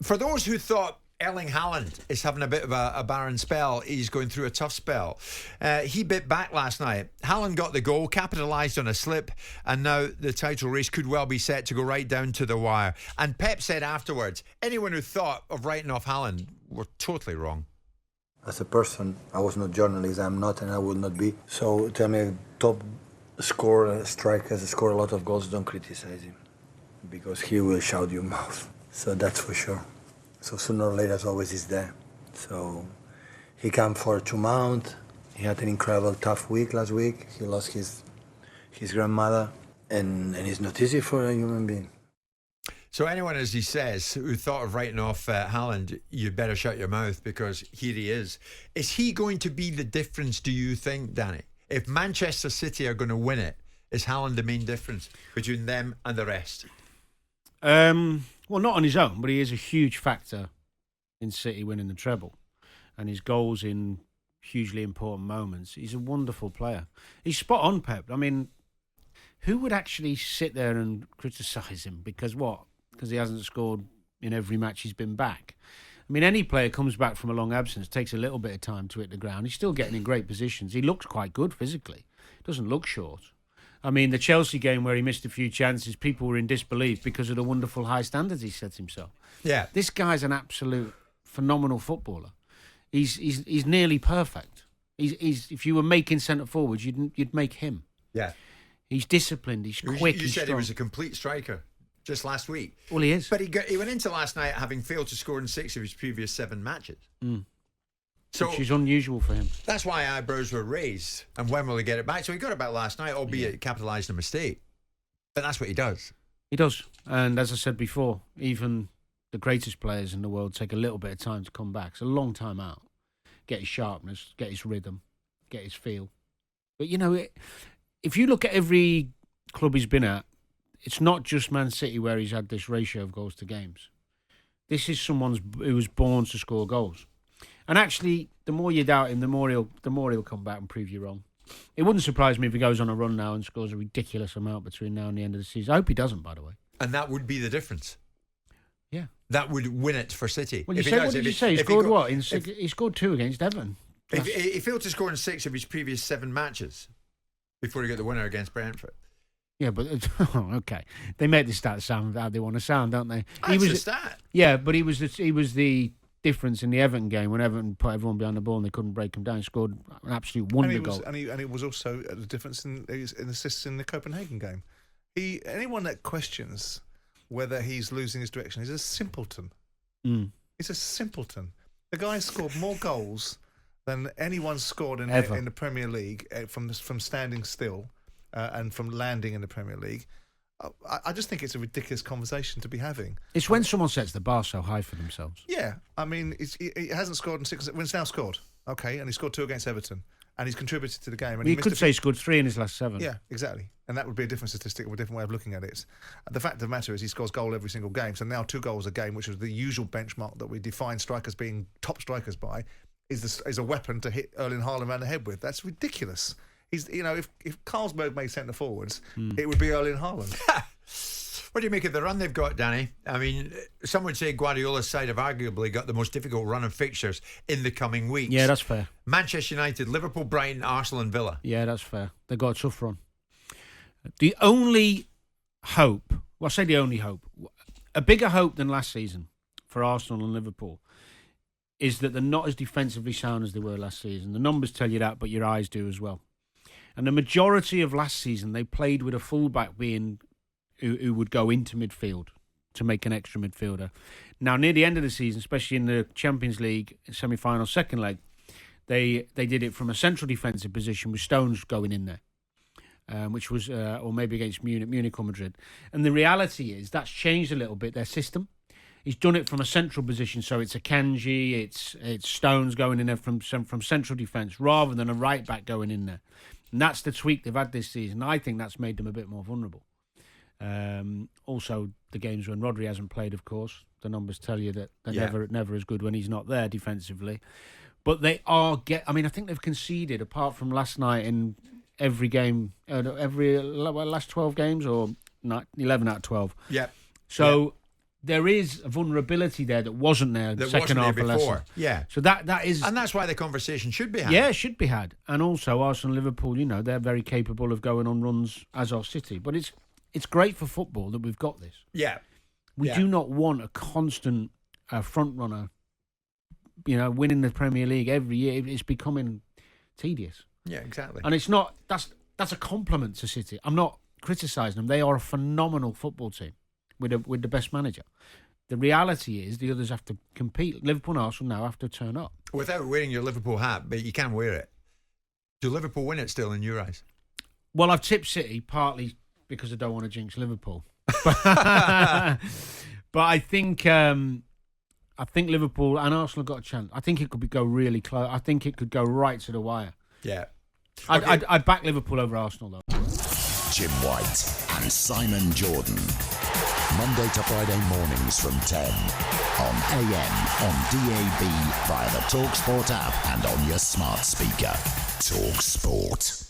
For those who thought Erling Haaland is having a bit of a barren spell, he's going through a tough spell. He bit back last night. Haaland got the goal, capitalised on a slip, and now the title race could well be set to go right down to the wire. And Pep said afterwards, anyone who thought of writing off Haaland were totally wrong. As a person, I was not journalist, I'm not, and I will not be. So tell me, top scorer, strikers, score a lot of goals, don't criticize him, because he will shout your mouth. So that's for sure. So sooner or later, always is there. So he came for to Mount. He had an incredible tough week last week. He lost his grandmother, and it's not easy for a human being. So anyone, as he says, who thought of writing off Haaland, you better shut your mouth, because here he is. Is he going to be the difference, do you think, Danny? If Manchester City are going to win it, is Haaland the main difference between them and the rest? Well, not on his own, but he is a huge factor in City winning the treble. And his goals in hugely important moments. He's a wonderful player. He's spot on, Pep. I mean, who would actually sit there and criticise him? Because what? Because he hasn't scored in every match he's been back. I mean, any player comes back from a long absence, takes a little bit of time to hit the ground. He's still getting in great positions. He looks quite good physically. Doesn't look short. I mean, the Chelsea game where he missed a few chances, people were in disbelief because of the wonderful high standards he set himself. Yeah. This guy's an absolute phenomenal footballer. He's nearly perfect. He's if you were making centre forwards, you'd make him. Yeah. He's disciplined, he's quick, You he's said strong. he was a complete striker just last week. Well, he is. But he went into last night having failed to score in 6 of his previous 7 matches. So, which is unusual for him. That's why eyebrows were raised. And when will he get it back? So he got it back last night, albeit capitalised on a mistake. But that's what he does. He does. And as I said before, even the greatest players in the world take a little bit of time to come back. It's a long time out. Get his sharpness, get his rhythm, get his feel. But, you know, if you look at every club he's been at, it's not just Man City where he's had this ratio of goals to games. This is someone who was born to score goals. And actually, the more you doubt him, the more he'll come back and prove you wrong. It wouldn't surprise me if he goes on a run now and scores a ridiculous amount between now and the end of the season. I hope he doesn't, by the way. And that would be the difference. Yeah. That would win it for City. Well, what did you say? He scored what? He scored 2 against Everton. If he failed to score in 6 of his previous 7 matches before he got the winner against Brentford. Yeah, but okay, they make the stats sound how they want to sound, don't they? That's a stat. Yeah, but he was the difference in the Everton game when Everton put everyone behind the ball and they couldn't break him down. He scored an absolute wonder goal. And it was also the difference in assists in the Copenhagen game. Anyone that questions whether he's losing his direction is a simpleton. He's a simpleton. The guy scored more goals than anyone scored in the Premier League from standing still. And from landing in the Premier League. I just think it's a ridiculous conversation to be having. It's when someone sets the bar so high for themselves. Yeah, I mean, he hasn't scored in 6. When it's now scored, okay, and he scored 2 against Everton, and he's contributed to the game. And you could say he scored 3 in his last 7. Yeah, exactly, and that would be a different statistic or a different way of looking at it. The fact of the matter is, he scores goal every single game. So now 2 goals a game, which is the usual benchmark that we define strikers being top strikers by, is a weapon to hit Erling Haaland around the head with. That's ridiculous. He's, if Carlsberg made centre forwards, it would be Erling Haaland. What do you make of the run they've got, Danny? I mean, some would say Guardiola's side have arguably got the most difficult run of fixtures in the coming weeks. Yeah, that's fair. Manchester United, Liverpool, Brighton, Arsenal and Villa. Yeah, that's fair. They've got a tough run. The only hope, well, I say the only hope, a bigger hope than last season for Arsenal and Liverpool is that they're not as defensively sound as they were last season. The numbers tell you that, but your eyes do as well. And the majority of last season, they played with a fullback being who would go into midfield to make an extra midfielder. Now, near the end of the season, especially in the Champions League semi-final second leg, they did it from a central defensive position with Stones going in there, which was, or maybe against Munich or Madrid. And the reality is that's changed a little bit, their system. He's done it from a central position, so it's a Kanji, it's Stones going in there from central defence rather than a right back going in there. And that's the tweak they've had this season. I think that's made them a bit more vulnerable. Also, the games when Rodri hasn't played, of course, the numbers tell you that they're never as good when he's not there defensively. But they are I mean, I think they've conceded, apart from last night, in every game, last 12 games or 11 out of 12. Yeah. So there is a vulnerability there that wasn't there the That second wasn't half there of last before. season. Yeah. So that is, And that's why the conversation should be had. yeah, it should be had. And also Arsenal and Liverpool, they're very capable of going on runs, as are City. But it's great for football that we've got this. Yeah. We do not want a constant front runner, winning the Premier League every year. It's becoming tedious. Yeah, exactly. And it's not. That's a compliment to City. I'm not criticising them. They are a phenomenal football team with the best manager. The reality is the others have to compete. Liverpool and Arsenal now have to turn up. Without wearing your Liverpool hat, but you can wear it. Do Liverpool win it still in your eyes? Well, I've tipped City partly because I don't want to jinx Liverpool, but I think Liverpool and Arsenal got a chance. I think it could go really close. I think it could go right to the wire. Yeah. I'd back Liverpool over Arsenal though. Jim White and Simon Jordan. Monday to Friday mornings from 10 on AM, on DAB, via the TalkSPORT app and on your smart speaker. TalkSPORT.